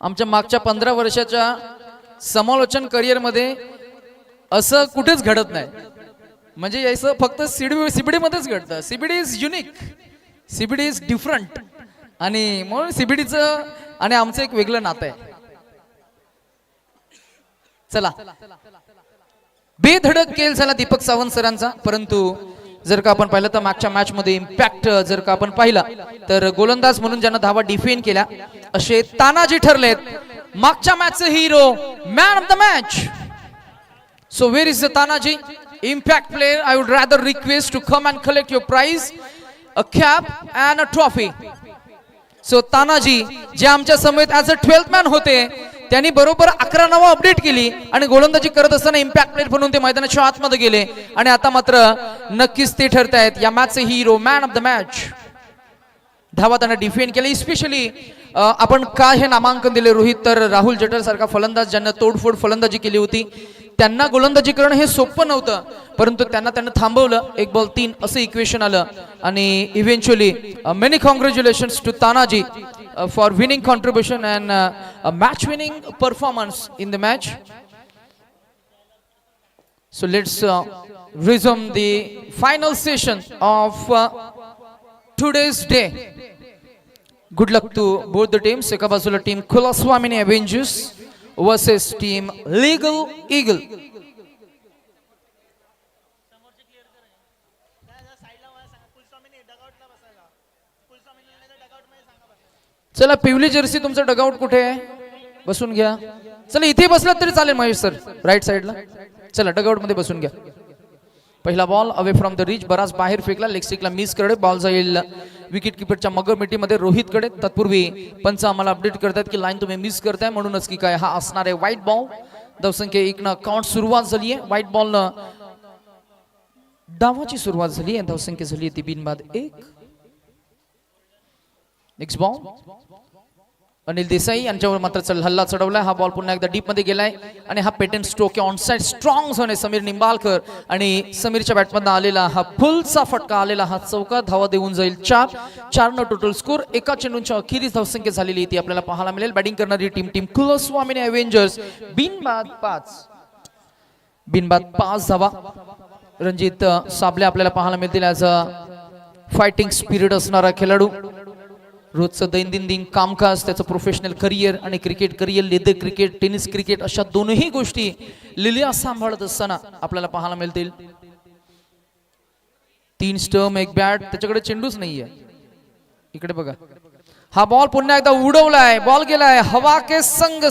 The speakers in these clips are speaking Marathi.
आमच्या मागच्या 15 वर्षाच्या समालोचन करिअर मध्ये असं कुठेच घडत नाही. म्हणजे याचं फक्त सीबीडी मध्येच घडतं. CBD is unique, CBD is different आणि म्हणून सीबीडीचं आणि आमचं एक वेगळं नातं आहे. चला, बेधडक खेळ झाला दीपक सावंत सरांचा, परंतु जर का आपण पाहिलं तर मागच्या मॅच मध्ये इम्पॅक्ट जर का आपण पाहिला तर गोलंदाज म्हणून ज्यांना धावा डिफेंड केल्या असे तानाजी ठरलेत मागच्या मॅचचे hero, man of the match. So where is the Tanaji impact player? I would rather request to come and collect your prize, a cap and a trophy. So Tanaji जे आमच्या समेत ऍज अ 12th मॅन होते, त्यांनी बरोबर 11 नावं अपडेट केली आणि गोलंदाजी करत असताना इम्पॅक्ट प्लेयर म्हणून ते मैदानाच्या आतमध्ये गेले आणि आता मात्र नक्कीच ते ठरतायत या मॅचचे hero, man of the match. धावा त्यांना डिफेंड केली. स्पेशली आपण काय हे नामांकन दिले रोहित, तर राहुल जटर सारखा फलंदाज ज्यांना तोडफोड फलंदाजी केली होती त्यांना गोलंदाजी करणं हे सोपं नव्हतं, परंतु त्यांना थांबवलं. 1 बॉल 3 असं इक्वेशन आलं आणि eventually many congratulations to Tanaji for winning contribution and match winning performance in the match. So let's resume the final session of today's day. Good luck to both the teams. एका बाजूला team Kulswamini Avengers versus team Legal Eagle. चला, पिवली जर्सी तुमचं डगआउट कुठे आहे? बसून घ्या. चला, इथे बसलात तरी चालेल महेश सर, राईट साइडला. चला, डगआउट मध्ये बसून घ्या. पहिला ball away from the rich, बराच बाहेर फेकला, लेग स्टिकला मिस कडे. बॉल जाईल विकेट किपरच्या मगर मिटीमध्ये रोहित कडे. तत्पूर्वी पंच आम्हाला अपडेट करतात की लाईन तुम्ही मिस करताय, म्हणूनच की काय हा असणार आहे व्हाईट बॉल. धावसंख्या 1 न काउंट सुरुवात झाली आहे. व्हाईट बॉल न डावाची सुरुवात झाली आहे. धावसंख्या झाली ती बिनबाद 1. नेक्स्ट बॉल अनिल देसाई यांच्यावर मात्र हल्ला चढवलाय. हा बॉल पुन्हा एकदा डीप मध्ये गेलाय आणि हा patent stroke on side strong zone आहे समीर निंबाळकर आणि समीरच्या बॅटमधून आलेला हा फुलचा फटका आलेला हा चौका. धावा देऊन जाईल 4 न टोटल स्कोर. एका चेंडूच्या अखेरीस धावसंख्या झालेली ती आपल्याला पाहायला मिळेल. बॅटिंग करणारी टीम कुलस्वामिनी अवेंजर्स बिनबाद 5 धावा. रणजित साबले आपल्याला पाहायला मिळतील ॲज अ फायटिंग स्पिरिट असणारा खेळाडू. रोजचं दैनंदिन कामकाज, त्याचं प्रोफेशनल करिअर आणि cricket career, leather cricket, tennis cricket अशा दोनही गोष्टी लिलिया सांभाळत असताना आपल्याला पाहायला मिळतील. 3 स्टंप 1 बॅट, त्याच्याकडे चेंडूच नाहीये. इकडे बघा, हा बॉल पुन्हा एकदा उडवलाय. बॉल गेलाय हवा के संग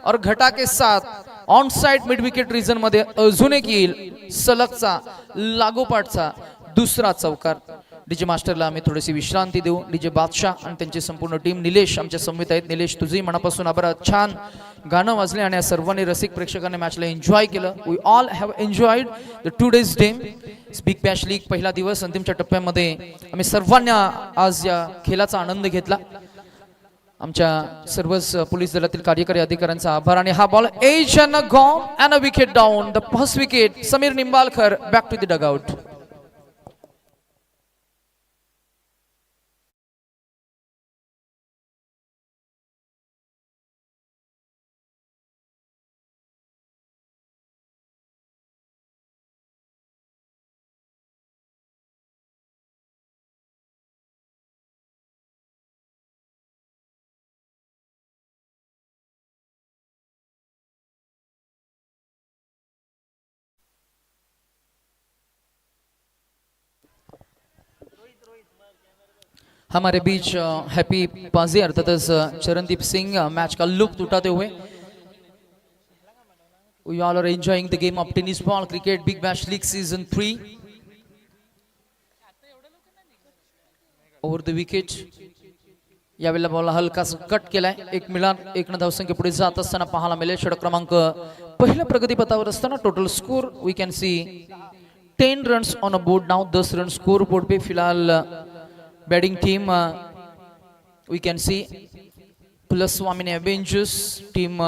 और घटा के साथ on side mid wicket region मध्ये. अजून एक येईल सलगचा लागोपाठचा दुसरा चौकार. डीजे मास्टरला आम्ही थोडीशी विश्रांती देऊ. डीजे बादशाह आणि त्यांची संपूर्ण टीम. निलेश आमच्या समवेत आहेत. निलेश, तुझी मनापासून आभार. छान गाणं वाजले आणि या सर्वांनी रसिक प्रेक्षकांनी मॅचला एन्जॉय केलं. We all have enjoyed the today's day. Big bash league पहिला दिवस अंतिमच्या टप्प्यामध्ये आम्ही सर्वांनी आज या खेळाचा आनंद घेतला. आमच्या सर्वच पोलीस दलातील कार्यकारी अधिकाऱ्यांचा आभार. आणि हा ball edge and a gone and a wicket down. The first wicket Samir Nimbalkar back to the dugout. हमारे बीच हैप्पी पाजी अर्थातच चरणदीप सिंह मैच का लुत्फ उठाते हुए. We all are enjoying the game of tennis ball cricket Big Bash League season 3. Over the wicket यावेळेला बॉल हलकासा कट केलाय. 1 मिळान 1 न धावसंख्या पुढे जात असताना पाहायला मिळेल. षटक क्रमांक पहिल्या प्रगतीपथावर असताना total score we can see 10 runs on a board now. 10 run score board पे फिलहाल batting team we can see Kulaswamini Avengers team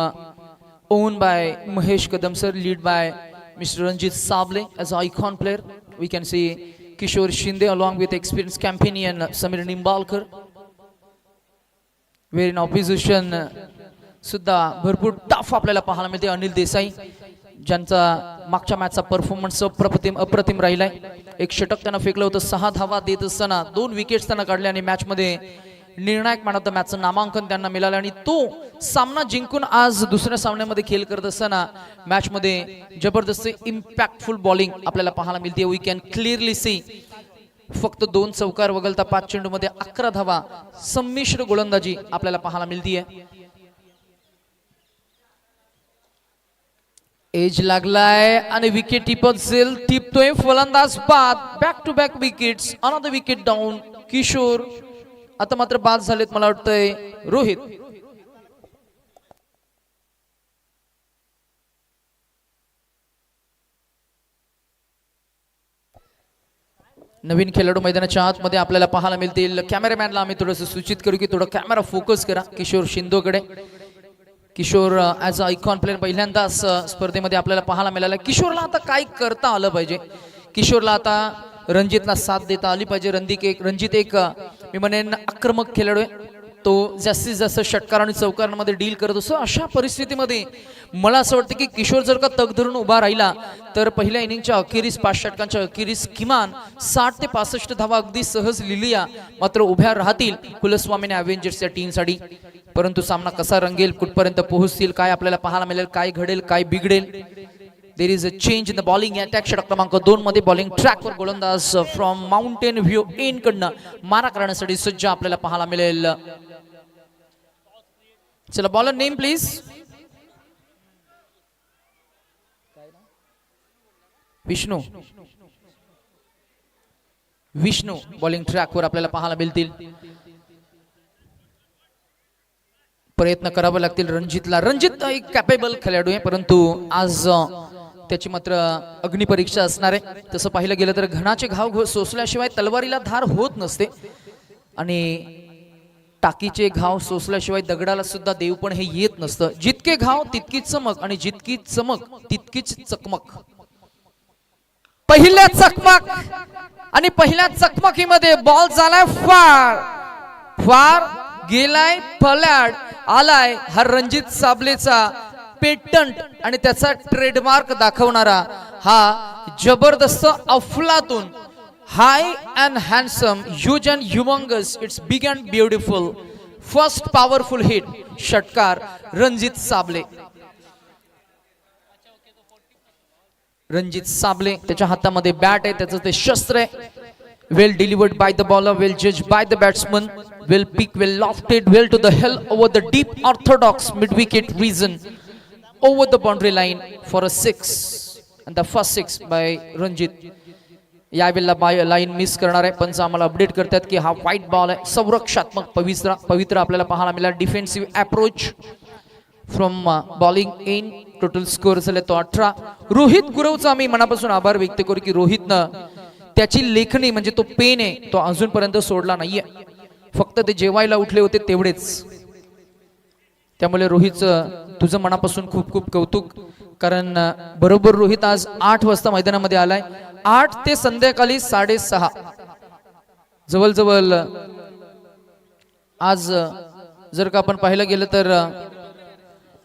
owned by Mahesh Kadam sir, lead by Mr. Ranjit Sable as icon player. We can see Kishore Shinde along with experienced companion Samir Nimbalkar. Where in opposition सुद्धा भरपूर टफ आपल्याला पाहायला मिळते. अनिल देसाई ज्यांचा मागच्या मॅचचा परफॉर्मन्स अप्रतिम राहिलाय. एक षटक त्यांना फेकलं होतं, 6 धावा देत असताना 2 विकेट्स त्यांना काढले आणि मॅच मध्ये निर्णायक मॅन ऑफ द मॅचचं नामांकन त्यांना मिळालं आणि तो सामना जिंकून आज दुसऱ्या सामन्यामध्ये खेळ करत असताना मॅच मध्ये जबरदस्त इम्पॅक्टफुल बॉलिंग आपल्याला पाहायला मिळते. वी कॅन क्लिअरली सी फक्त 2 चौकार वगळता 5 चेंडूमध्ये 11 धावा. संमिश्र गोलंदाजी आपल्याला पाहायला मिळतीये. एज लागलाय आणि विकेट टिपतोय फलंदाज बाद. Back to back wickets. Another wicket down. Kishore आता मात्र बाद झालेत मला वाटतंय रोहित. नवीन खेळाडू मैदानाच्या आतमध्ये आपल्याला पाहायला मिळतील. कॅमेरामॅनला आम्ही थोडंसं सूचित करू की थोडं कॅमेरा फोकस करा किशोर शिंदोकडे. Kishor as a icon player पहिल्यांदाच स्पर्धेमध्ये आपल्याला पाहायला मिळाला. किशोरला आता काय करता आलं पाहिजे. किशोरला आता रणजितला साथ देता आली पाहिजे. रणजित एक मी म्हणेन आक्रमक खेळाडू आहे. तो जास्तीत जास्त षटकार आणि चौकारांमध्ये डील करत असतो. अशा परिस्थितीमध्ये मला असं वाटतं की किशोर जर का तग धरून उभा राहिला तर पहिल्या इनिंगच्या अखेरीस 5 षटकांच्या अखेरीस किमान 60 ते 65 धावा अगदी सहज लिहिल्या मात्र उभ्या राहतील कुलस्वामीने अव्हेंजर्सच्या टीमसाठी. परंतु सामना कसा रंगेल, कुठपर्यंत पोहोचतील, काय आपल्याला पाहायला मिळेल, काय घडेल, काय बिघडेल. There is a change in the bowling attack. षटक क्रमांक 2 मध्ये बॉलिंग ट्रॅकवर गोलंदाज फ्रॉम माउंटेन व्ह्यू इन कडनं मारा करण्यासाठी सज्ज आपल्याला पाहायला मिळेल. चला bowler name please. Vishnu bowling ट्रॅकवर आपल्याला पाहायला मिळतील. प्रयत्न करावे लागतील रणजितला. रणजित एक कॅपेबल खेळाडू आहे परंतु आज त्याची मात्र अग्निपरीक्षा असणार आहे. तसं पाहिलं गेलं तर घणाचे घाव सोसल्याशिवाय तलवारीला धार होत नसते आणि टाकीचे घाव सोसल्याशिवाय दगडाला सुद्धा देवपण हे येत नसतं. जितके घाव तितकीच चमक आणि जितकी चमक तितकीच चकमक. पहिल्या चकमक आणि पहिल्या चकमकीमध्ये बॉल झालाय फार गेलाय फलॅड आलाय. हा रणजित साबलेचा पेटंट आणि त्याचा ट्रेडमार्क दाखवणारा हा जबरदस्त अफलातून high and handsome huge and humongous. It's big and beautiful first powerful hit. षटकार रणजित साबले. रणजित साबले त्याच्या हातामध्ये बॅट आहे, त्याचं ते शस्त्र आहे. Well delivered by the bowler, well जज by the batsman, well picked, well lofted, well to the hell over the deep orthodox mid wicket region over the boundary line for a 6 and the first 6 by Ranjit. यावेळेला बाय लाईन मिस करणार आहे. पंच आम्हाला अपडेट करतात की हा व्हाईट बॉल आहे. संरक्षात्मक पवित्र आपल्याला पाहायला मिळाला. Defensive approach from bowling in. Total score झाले तो 18. रोहित गुरवचा आम्ही मनापासून आभार व्यक्त करू की रोहितनं त्याची लेखणी म्हणजे तो पेन आहे तो अजूनपर्यंत सोडला नाहीये. फक्त ते जेवायला उठले होते तेवढेच. त्यामुळे रोहितचं तुझं मनापासून खूप खूप कौतुक. कारण बरोबर रोहित आज 8 वाजता मैदानामध्ये आलाय. 8 ते संध्याकाळी 6:30 जवळजवळ. आज जर का आपण पाहिलं गेलं तर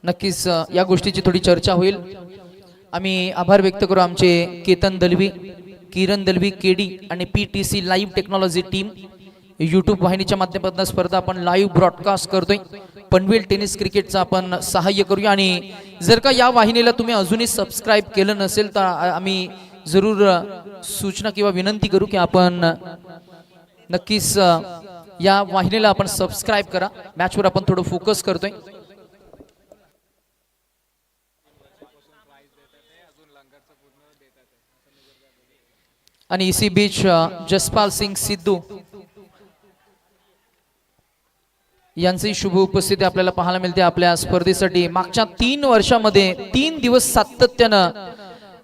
नक्कीच या गोष्टीची थोडी चर्चा होईल. आम्ही आभार व्यक्त करू आमचे केतन दलवी, किरण दलवी, केडी आणि PTC live technology team. YouTube वाहिनीच्या माध्यमातून स्पर्धा आपण लाईव्ह ब्रॉडकास्ट करतोय. पनवेल टेनिस क्रिकेटचं आपण सहाय्य करूया. आणि जर का या वाहिनीला तुम्ही अजूनही सबस्क्राईब केलं नसेल तर आम्ही जरूर सूचना किंवा विनंती करू की आपण नक्कीच या वाहिनीला आपण सबस्क्राईब करा. मॅचवर आपण थोडं फोकस करतोय. आणि इसी बीच जसपाल सिंग सिद्धू यांची शुभ उपस्थिती आपल्याला पाहायला मिळते आपल्या स्पर्धेसाठी. मागच्या 3 वर्षामध्ये 3 दिवस सातत्यानं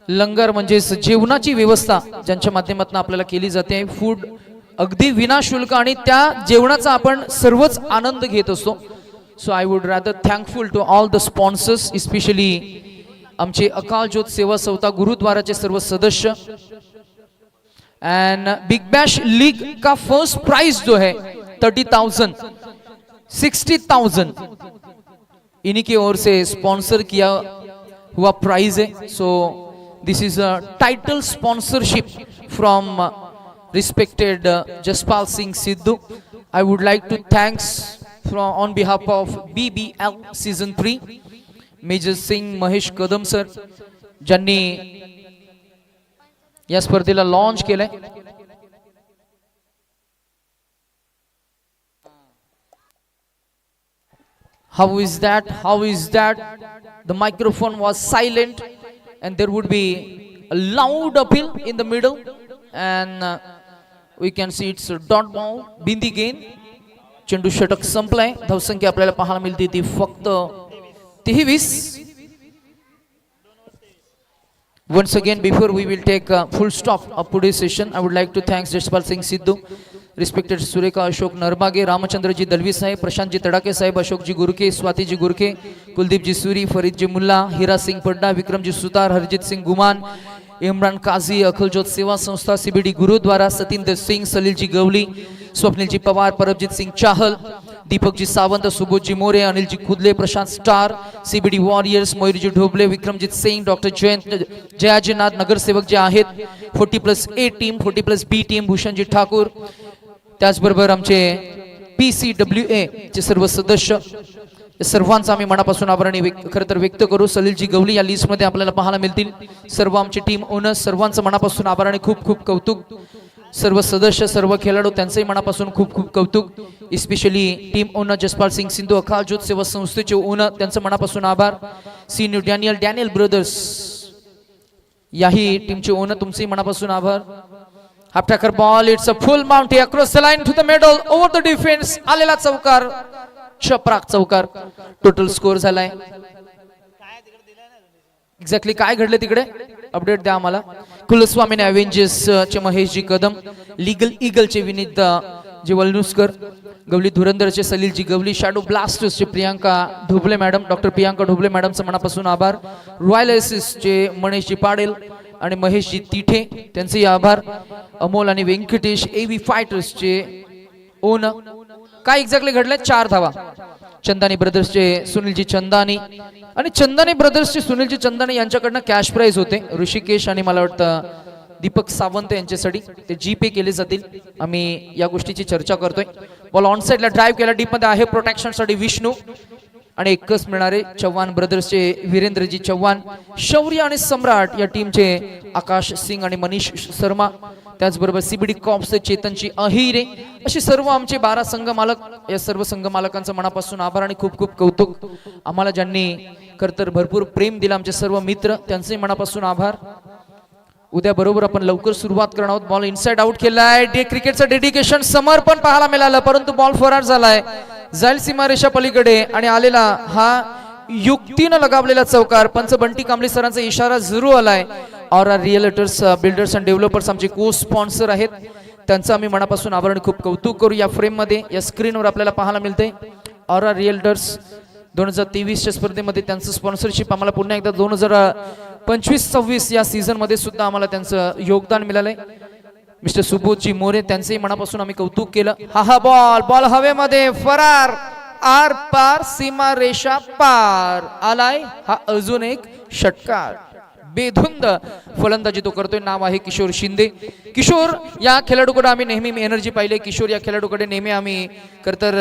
लंगर म्हणजे जेवणाची व्यवस्था ज्यांच्या माध्यमातून आपल्याला केली जाते. फूड अगदी विनाशुल्क आणि त्या जेवणाचा आपण सर्वच आनंद घेत असतो. So I would rather thankful to all the sponsors, especially आमचे अकाल ज्योत सेवा संस्था गुरुद्वाराचे सर्व सदस्य. एंड बिग बैश लीग का फर्स्ट प्राइज जो है 30,000 60,000 इन्हीं की ओर से स्पॉन्सर किया हुआ प्राइज है. So this is a title sponsorship from respected Jaspal Singh Sidhu. I would like to thanks on behalf of BBL season 3 Major Singh Mahesh Kadam sir ज्यांनी या स्पर्धेला लॉन्च केलंय. How is that? How is that? The microphone was silent and there would be a loud appeal in the middle and we can see it's a dot ball बिंदी गेंद. चेंडू षटक संपलाय. धावसंख्या आपल्याला पाहायला मिळते ती फक्त 23. Once again, before we will take a full stop of today's session, I would like to thank Jaspal Singh Sidhu, respected Sureka Ashok Narbage, Ramachandraji Dalvi Sahib, Prashantji Tadake Sahib, Ashokji Gurke, Swatiji Gurke, Kuldipji Suri, Faridji Mulla, Hira Singh Padda, Vikramji Sutar, Harjit Singh Guman, Imran Qazi, Akhiljot Seva Sanstha, CBD Gurudwara, Satinder Singh, Salilji Gawali, Swapnilji Pawar, Parabjit Singh Chahal, Deepakji Sawant, Subodhji More, Anilji Khudle, Prashant Star, CBD Warriors, Mayurji Dhoble, Vikramjit Singh, doctor Jayajinath नगरसेवक जे आहेत, 40+A team, 40+B team, भूषणजी Thakur, त्याचबरोबर आमचे PCWA चे सर्व सदस्य, सर्वांचा आम्ही मनापासून आभार आणि खरं तर व्यक्त करू. सलीलजी गवली या लिस्ट मध्ये आपल्याला पाहायला मिळतील. सर्व आमची टीम ओनर्स सर्वांचं मनापासून आभार आणि खूप खूप कौतुक. सर्व सदस्य, सर्व खेळाडू त्यांचंही मनापासून खूप खूप कौतुक. Specially team owner Jaspal Singh Sindhu, Akal Jyot Seva संस्थेचे ओनर, त्यांचं मनापासून आभार. सीनियर डॅनियल ब्रदर्स याही टीमचे ओनर, तुमचेही मनापासून आभार. Half tracker ball, it's a full monty across the line to the middle over the defence. आलेला चौकार, चपराक चौकार. टोटल स्कोर झालाय. एक्झॅक्टली काय घडले तिकडे अपडेट द्या आम्हाला. कुलस्वामी अवेंजर्स चे महेशजी कदम, लीगल ईगल चे विनीत जे वलनुसकर, गवली धुरंदरचे सलीलजी गवली, शॅडो ब्लास्टर्स चे प्रियांका ढोबले मॅडम, डॉक्टर प्रियांका ढोबले मॅडमचं मनापासून आभार. रॉयल एसिस चे मनीषजी पाडेल आणि महेशजी तिठे, त्यांचेही आभार. अमोल आणि व्यंकटेश एव्ही फायटर्स चे ओनर. काय एक्झॅक्टली घडलंय? 4 धावा. चंदानी ब्रदर्सचे सुनीलजी चंदानी आणि चंदानी ब्रदर्सचे सुनीलजी चंदानी यांच्याकडनं कॅश प्राइज होते. ऋषिकेश आणि मला वाटतं दीपक सावंत यांच्यासाठी ते जीपे केले जातील. आम्ही या गोष्टीची चर्चा करतोय. बॉल ऑन साइडला ड्राइव्ह केला, डीप मध्ये आहे प्रोटेक्शनसाठी विष्णू आणि एकच मिळणारे चव्हाण ब्रदर्सचे वीरेंद्रजी चव्हाण, शौर्य आणि सम्राट या टीमचे आकाश सिंग आणि मनीष शर्मा, त्याचबरोबर सीबीडी कॉप्सचे चेतनची अहिरे, अशी सर्व आमचे 12 संघ मालक. या सर्व संघ मालकांचं मनापासून आभार आणि खूप खूप कौतुक. आम्हाला ज्यांनी खरतर भरपूर प्रेम दिलं, आमचे सर्व मित्र, त्यांचे मनापासून आभार. उद्या बरोबर आपण लवकर सुरुवात करणार आहोत. बॉल इनसाइड आउट केलाय. क्रिकेटचं डेडिकेशन, समर्पण पाहायला मिळालं, परंतु बॉल फरार झालाय, जाईल सीमारेषा पलीकडे आणि आलेला हा युक्तीनं लगावलेला चौकार. पंच बंटी कांबळे सरांचा इशारा जरूर आलाय. Aura realtors, builders and developers आमचे को स्पॉन्सर आहेत, त्यांचं आम्ही मनापासून आभार आणि खूप कौतुक करू. या फ्रेम मध्ये, या स्क्रीनवर आपल्याला पाहायला मिळते ऑरा रिअल्टर्स 2023च्या स्पर्धेमध्ये त्यांचं स्पॉन्सरशिप आम्हाला पुन्हा एकदा 2025-26 या सीझन मध्ये सुद्धा आम्हाला त्यांचं योगदान मिळालंय. मिस्टर सुबोधजी मोरे, त्यांचंही मनापासून आम्ही कौतुक केलं. हा बॉल हवेमध्ये फरार, आर पार, सीमा रेषा पार आलाय. हा अजून एक षटकार. बेधुंद फलंदाजी तो करतोय. नाव आहे किशोर शिंदे. किशोर या खेळाडूकडे आम्ही नेहमी एनर्जी पाहिले. किशोर या खेळाडूकडे नेहमी आम्ही खरतर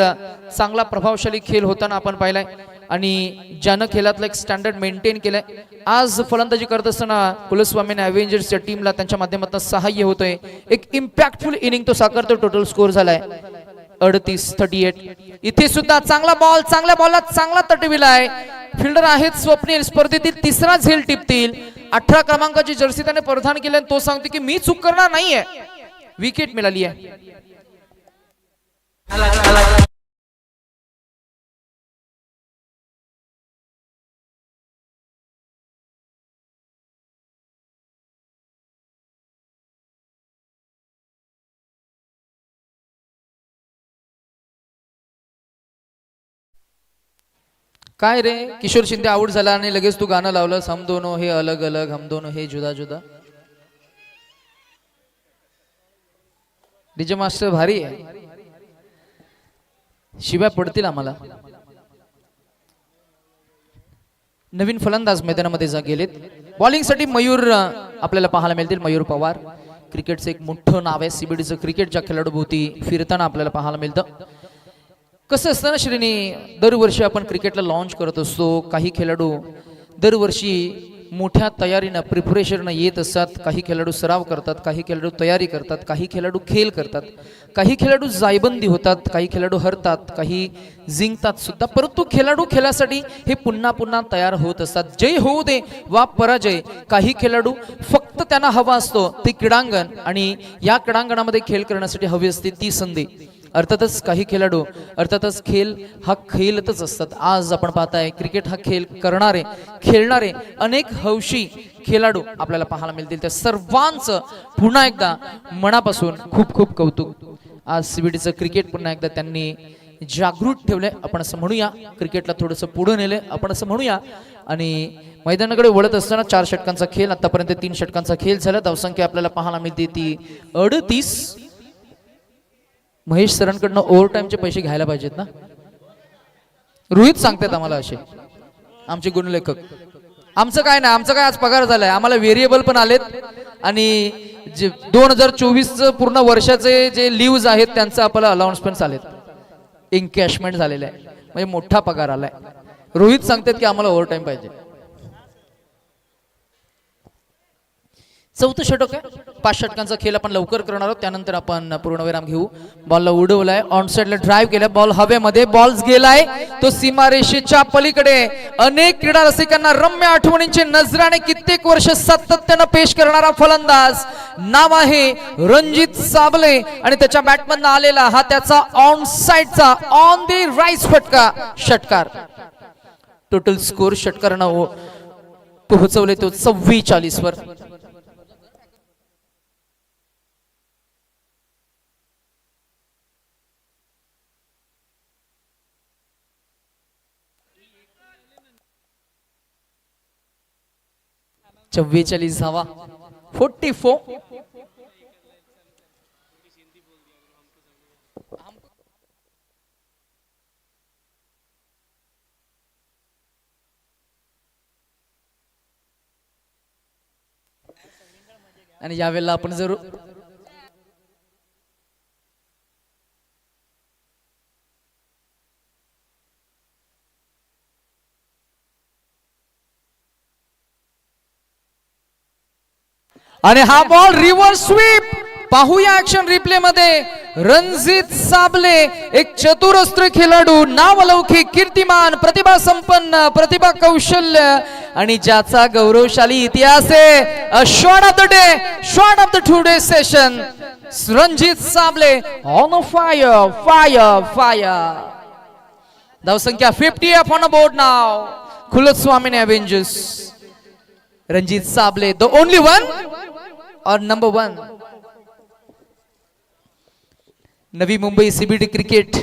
चांगला प्रभावशाली खेळ होताना आपण पाहिलाय आणि ज्यानं खेळातलं एक स्टँडर्ड मेंटेन केलंय. आज फलंदाजी करत असताना कुलस्वामी अवेंजर्सच्या टीमला त्यांच्या माध्यमातून सहाय्य होतोय. एक इम्पॅक्टफुल इनिंग तो साकारतो. टोटल स्कोर झालाय 38-38. इथे सुद्धा चांगला बॉल, चांगल्या बॉलला चांगला तटविलाय. फिल्डर आहेत स्वप्नील, स्पर्धेतील तिसरा झेल टिपतील. 18 क्रमांकाची जर्सी त्याने परिधान केली आणि तो सांगतो की मी चूक करणार नाहीये. विकेट मिळाली आहे. काय रे किशोर शिंदे आउट झाला आणि लगेच तू गाणं लावलं, हम दोनों हे अलग अलग, हम दोनों हे जुदा जुदा. डीजे मास्टर भारी आहे. शिव्या पडतील आम्हाला. नवीन फलंदाज मैदानामध्ये गेलेत. बॉलिंगसाठी मयूर आपल्याला पाहायला मिळतील. मयूर पवार क्रिकेटचं एक मोठं नाव आहे. सीबीडीचं क्रिकेट ज्या खेळाडूभोवती फिरताना आपल्याला पाहायला मिळतं. कसं असतं ना श्रीनी, दरवर्षी आपण क्रिकेटला लॉन्च करत असतो. काही खेळाडू दरवर्षी मोठ्या तयारीनं प्रिपरेशननं येत असतात. काही खेळाडू सराव करतात, काही खेळाडू तयारी करतात, काही खेळाडू खेळ करतात, काही खेळाडू जायबंदी होतात, काही खेळाडू हरतात, काही जिंकतात सुद्धा. परंतु खेळाडू खेळासाठी हे पुन्हा पुन्हा तयार होत असतात. जय होऊ दे वा पराजय, काही खेळाडू फक्त त्यांना हवा असतो ते क्रीडांगण, आणि या क्रीडांगणामध्ये खेळ करण्यासाठी हवी असते ती संधी. अर्थातच काही खेळाडू अर्थातच खेळ हा खेळतच असतात. आज आपण पाहताय क्रिकेट हा खेळ करणारे खेळणारे अनेक हौशी खेळाडू आपल्याला पाहायला मिळतील. त्या सर्वांचं पुन्हा एकदा मनापासून खूप खूप कौतुक. आज सीबीडीचं क्रिकेट पुन्हा एकदा त्यांनी जागृत ठेवले आपण असं म्हणूया. क्रिकेटला थोडंसं पुढे नेले आपण असं म्हणूया. आणि मैदानाकडे वळत असताना 4 षटकांचा खेळ, आतापर्यंत 3 षटकांचा खेळ झाला. धावसंख्या आपल्याला पाहायला मिळते ती 38. महेश सरांकडनं ओव्हर टाइमचे पैसे घ्यायला पाहिजेत ना. रोहित सांगतात आम्हाला असे आमचे गुणलेखक. आमचं काय नाही, आमचं काय आज पगार झालाय. आम्हाला व्हेरिएबल पण आलेत आणि जे 2024 पूर्ण वर्षाचे जे लिव्ज आहेत त्यांचं आपल्याला अलाउन्स पण आलेत. एन्कॅशमेंट झालेलं आहे म्हणजे मोठा पगार आलाय. रोहित सांगतात की आम्हाला ओव्हर टाइम पाहिजे. 4थं षटक आहे. 5 षटकांचा खेळ आपण लवकर करणार आहोत. त्यानंतर आपण पूर्णविराम घेऊ. बॉलला उडवलाय, ऑन साइडला ड्राइव्ह केलाय, बॉल हवेमध्ये, बॉल गेलाय तो सीमारेषेच्या पलीकडे. अनेक क्रीडा रसिकांना रम्य आठवणींचे नजराने कित्येक वर्ष सातत्यानं पेश करणारा फलंदाज नाव आहे रणजित साबले, आणि त्याच्या बॅटमधनं आलेला हा त्याचा ऑन साइडचा ऑन दी राईट फटका षटकार. टोटल स्कोर षटकारानं पोहोचवले तो 44 वर. धावा 44. आणि यावेळेला आपण जरूर आणि हा बॉल रिव्हर्स स्वीप पाहूया ऍक्शन रिप्ले मध्ये. रणजित साबले एक चतुरस्त्र खेळाडू, नावलौकिक, कीर्तिमान, प्रतिभा संपन्न, प्रतिभा कौशल्य आणि ज्याचा गौरवशाली इतिहास आहे. Shot of the day, shot of the today session. Ranjit Sable on fire fire fire. धावसंख्या 50 on a board now. Kulswami Avengers. Ranjit Sable the only one और number 1. Navi Mumbai CBD cricket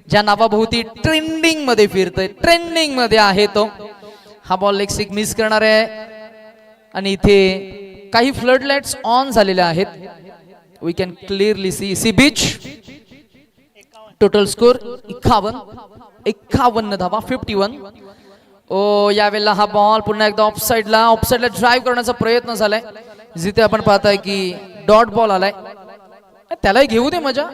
ज्या नावाभोवती ट्रेंडिंग मध्ये फिरतोय, ट्रेंडिंग मध्ये आहे तो. हा बॉल लेग सिक मिस करणार आहे आणि इथे काही फ्लड लाईट्स ऑन झालेल्या आहेत. We can clearly see beach. Total score 51 धावा 51. ओ यावेळेला हा बॉल पुन्हा एकदा ऑफसाइडला ड्राइव्ह करण्याचा प्रयत्न झालाय. जिथे आपण पाहताय की डॉट बॉल आलाय. त्यालाही घेऊ दे मजा.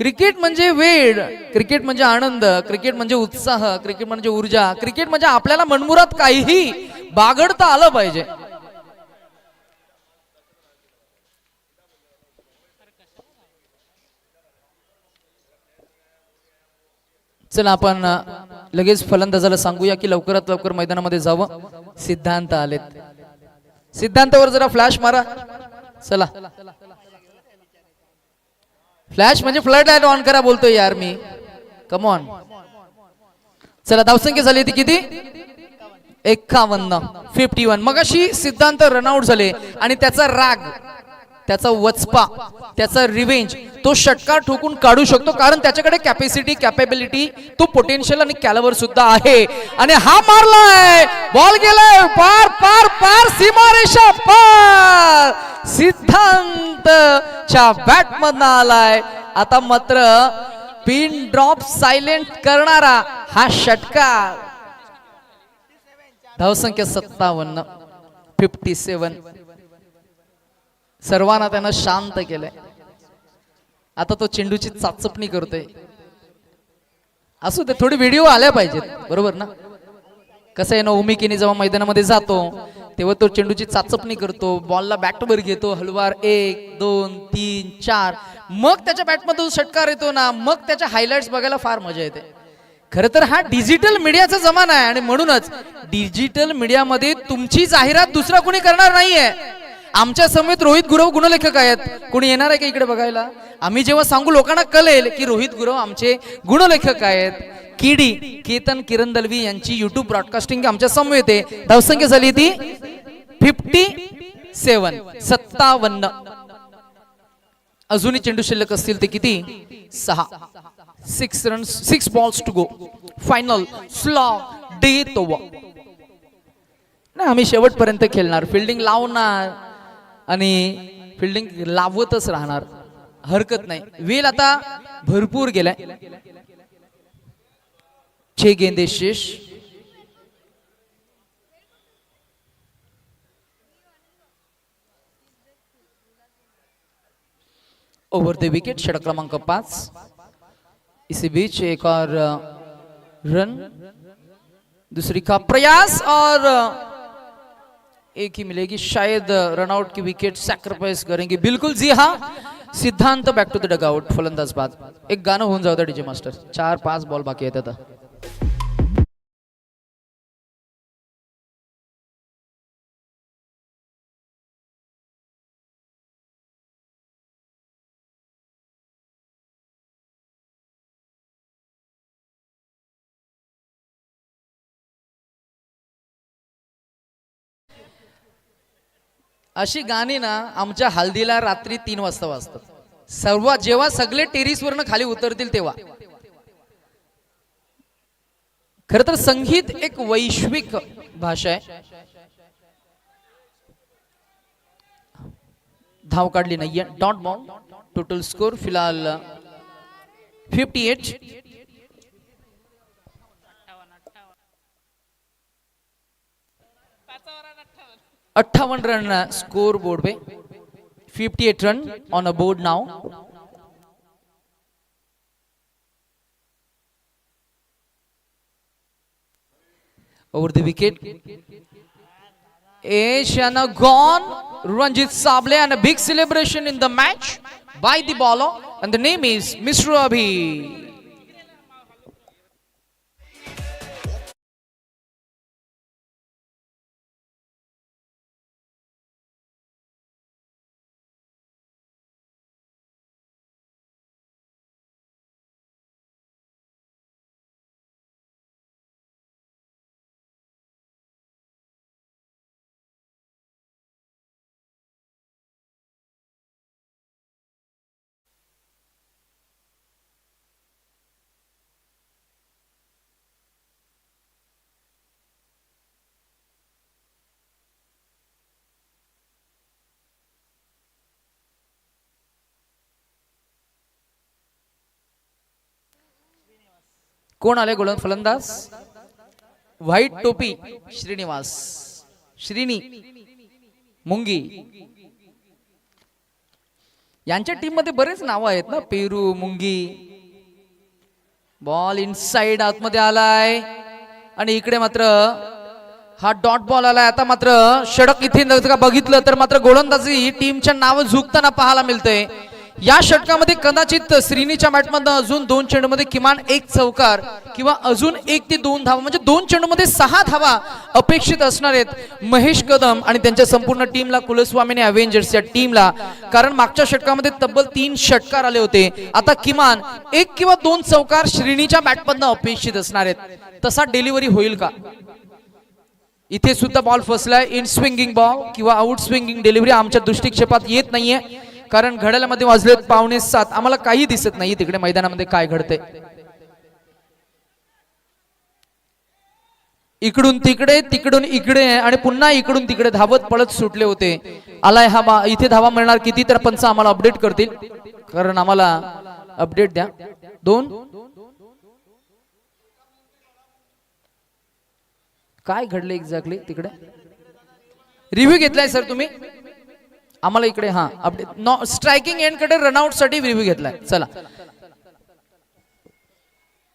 क्रिकेट म्हणजे वेळ, क्रिकेट म्हणजे आनंद, क्रिकेट म्हणजे उत्साह, क्रिकेट म्हणजे ऊर्जा, क्रिकेट म्हणजे आपल्याला मनमुरात काहीही बागडता आलं पाहिजे. चला आपण लगेच फलंदाजाला सांगूया की लवकरात लवकर मैदानामध्ये जावं. सिद्धांत आलेत. सिद्धांतावर जरा फ्लॅश मारा. चला फ्लॅश म्हणजे फ्लड लाईट ऑन करा बोलतोय यार मी. Come on. चला धावसंख्या झाली ती किती? 51. मगाशी सिद्धांत रनआउट झाले आणि त्याचा राग, त्याचा वचपा, त्याचा रिवेंज तो षटकार ठोकून काढू शकतो, कारण त्याच्याकडे कॅपॅसिटी, कॅपेबिलिटी, तो पोटेन्शियल आणि कॅलिबर सुद्धा आहे. आणि हा मारलाय, बॉल गेलाय पार पार पार सीमारेषा पार. सिद्धांतच्या बॅट मधनं आलाय. आता मात्र पिन ड्रॉप सायलेंट करणारा हा षटकार. धावसंख्या 57, 57. सर्वांना त्यानं शांत केलंय. आता तो चेंडूची चाचपणी करतोय. असू दे, थोडी व्हिडिओ आल्या पाहिजेत, बरोबर ना. कसं आहे ना, उमिकीने जेव्हा मैदानामध्ये जातो तेव्हा तो चेंडूची चाचपणी करतो, बॉलला बॅटवर घेतो, हलवार 1 2 3 4, मग त्याच्या बॅटमधून षटकार येतो ना, मग त्याच्या हायलाइट्स बघायला फार मजा येते. खरं तर हा डिजिटल मीडियाचा जमाना आहे आणि म्हणूनच डिजिटल मीडियामध्ये तुमची जाहिरात दुसरा कोणी करणार नाहीये. आमच्या समेत रोहित गुरव गुणलेखक आहेत. कोणी येणार आहे का इकडे बघायला? आम्ही जेव्हा सांगू लोकांना कळेल की रोहित गुरव आमचे गुणलेखक आहेत. किडी केतन किरण दलवी यांची युट्यूब ब्रॉडकास्टिंग आमच्या समवेत आहे. धावसंख्या झाली ती 57, 57. अजूनही चेंडू शिल्लक असतील ते किती? 6. 6 runs, 6 balls to go. Final slog death over. नाही, आम्ही शेवटपर्यंत खेळणार, फिल्डिंग लावणार आणि फिल्डिंग लावतच राहणार, हरकत नाही. वेल आता भरपूर गेलाय. 6 गेंदे शेष. ओव्हर द विकेट, षटक क्रमांक 5. इसी बीच एक और रन, दूसरी का प्रयास और एक ही मिलेगी. शायद रनआउट की विकेट सैक्रिफाइस करेंगे. बिल्कुल जी हाँ, सिद्धांत बॅक टू द डगआउट. फलंदाज बाद. एक गाणं होऊन जाऊ द्या डीजे मास्टर. 4-5 बॉल बाकी आहेत आता. अशी गाणी ना आमच्या हल्दीला रात्री 3 वाजता वाजतात. सर्व जेव्हा सगळे टेरिस वरनं खाली उतरतील तेव्हा. खर तर संगीत एक वैश्विक भाषा आहे. धाव काढली नाहीये. Dot ball. टोटल स्कोर फिलहाल 58. 58 run score board pay. 58 run on a board now. Over the wicket, Asiana gone. Ranjit Sable and a big celebration in the match by the bowler, and the name is Mr. Abhi. कोण आले गोलंदाज फलंदाज? व्हाईट टोपी श्रीनिवास. श्रीनी मुंगी यांच्या टीम मध्ये बरेच नाव आहेत ना. पेरू, मुंगी. बॉल इनसाइड आतमध्ये आलाय आणि इकडे मात्र हा डॉट बॉल आलाय. आता मात्र षटक इथे बघितलं तर मात्र गोलंदाजी टीमच्या नाव झुकताना पाहायला मिळतंय. या षटकामध्ये कदाचित श्रीनीच्या बॅटमधून अजून 2 चेंडूमध्ये किमान 1 चौकार किंवा अजून 1 ते 2 धावा म्हणजे 2 चेंडूमध्ये 6 धावा अपेक्षित असणार आहेत महेश कदम आणि त्यांच्या संपूर्ण टीमला, कुलस्वामीने अवेंजर्स या टीमला. कारण मागच्या षटकामध्ये तब्बल 3 षटकार आले होते. आता किमान 1 किंवा 2 चौकार श्रीनीच्या बॅटमधून अपेक्षित असणार आहेत. तसा डिलिव्हरी होईल का? इथे सुद्धा बॉल फसलाय. इन स्विंगिंग बॉल किंवा आउट स्विंगिंग डिलिव्हरी आमच्या दृष्टिक्षेपात येत नाहीये. कारण घड्याळामध्ये वाजलेत 6:45. आम्हाला काही दिसत नाही तिकडे मैदानामध्ये काय घडते. इकडून तिकडे, तिकडून इकडे आणि पुन्हा इकडून तिकडे धावत पळत सुटले होते. आलाय हा इथे धावा मिळणार किती तर पंच आम्हाला अपडेट करतील. कारण आम्हाला अपडेट द्या. 2 काय घडले एक्झॅक्टली तिकडे? रिव्ह्यू घेतलाय सर तुम्ही आम्हाला इकडे? हा अपडेट स्ट्रायकिंग एंड कडे रनआउट साठी रिव्ह्यू घेतलाय. चला,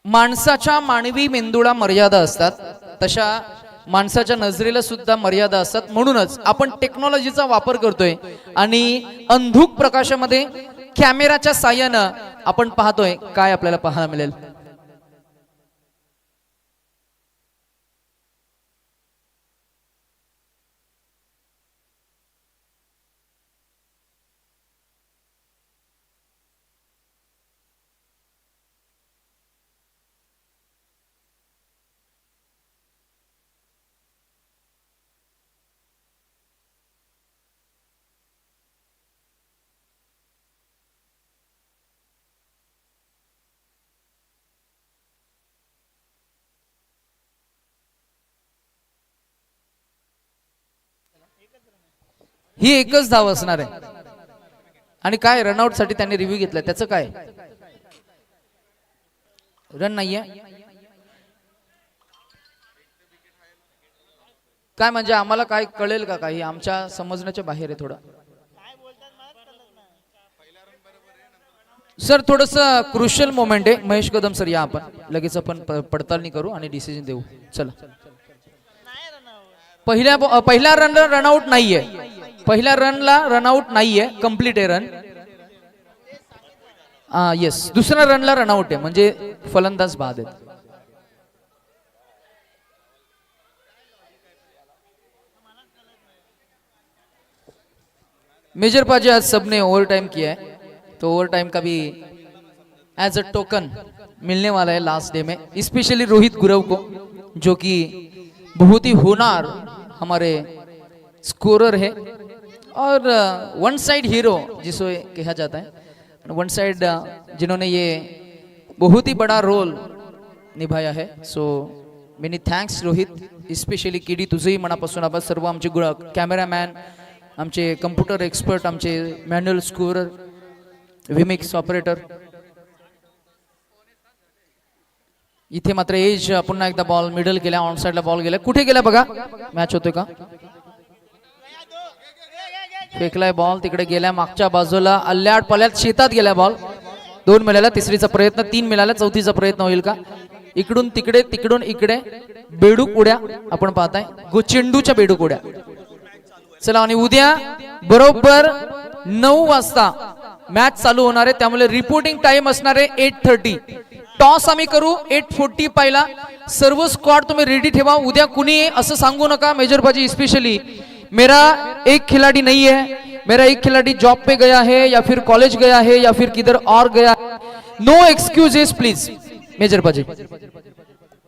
माणसाच्या मानवी मेंदूला मर्यादा असतात, तशा माणसाच्या नजरेला सुद्धा मर्यादा असतात. म्हणूनच आपण टेक्नॉलॉजीचा वापर करतोय आणि अंधुक प्रकाशामध्ये कॅमेराच्या साहाय्यानं आपण पाहतोय काय आपल्याला पाहायला मिळेल. ही एकच धाव असणार आहे. आणि काय रनआउट साठी त्यांनी रिव्ह्यू घेतला, त्याचं काय? रन नाहीये काय? म्हणजे आम्हाला काय कळेल का? काही आमच्या समजण्याच्या बाहेर आहे थोडं. सर थोडस क्रुशियल मोमेंट आहे. महेश कदम सर या, आपण लगेच आपण पडताळणी करू आणि डिसिजन देऊ. चला, पहिल्या रनला रनआउट नाहीये, पहिल्या रनला रनआउट नाहीये, कंप्लीट आहे रन. येस, दुसऱ्या रनला रनआउट आहे, म्हणजे फलंदाज बाद आहेत. मेजर पाजी आज सबने ओवर टाइम किया है, तो ओवर टाइम का भी एज अ टोकन मिलने वाला है लास्ट डे में, स्पेशली रोहित गुरव को, जो कि बहुत ही होनहार हमारे स्कोरर है और वन साइड हीरो जिसे कहा जाता है, वन साइड जिन्होंने ये बहुत ही बड़ा रोल निभाया है. So many thanks Rohit, specially किडी तुझंही मनापासून आभार. सर्व आमचे कॅमेरामॅन, आमचे कम्प्युटर एक्सपर्ट, आमचे मॅन्युअल स्कोरर, विमिक्स ऑपरेटर. इथे मात्र एज पुन्हा एकदा बॉल मिडल केला, ऑन साइडला बॉल गेला. कुठे गेला बघा, मॅच होतोय का? फेकलाय बॉल, तिकडे गेला मागच्या बाजूला, अल्ल्याड पल्यात शेतात गेला बॉल. 2 मिळाला, तिसरीचा प्रयत्न, 3 मिळाला, चौथीचा प्रयत्न होईल का? इकडून तिकडे, तिकडून इकडे, बेडूक उड्या आपण पाहताय, चेंडूच्या बेडूक उड्या. चला, आणि उद्या बरोबर 9 वाजता मॅच चालू होणार आहे, त्यामुळे रिपोर्टिंग टाइम असणार आहे 8:30. टॉस आम्ही करू 8:40 पहिला. सर्व स्क्वॉड तुम्ही रेडी ठेवा. उद्या कुणी असं सांगू नका मेजर बाजी स्पेशली मेरा एक खिलाड़ी नहीं है, मेरा एक खिलाड़ी जॉब पे गया है या फिर कॉलेज गया है या फिर किधर और गया. No excuses please major Baji.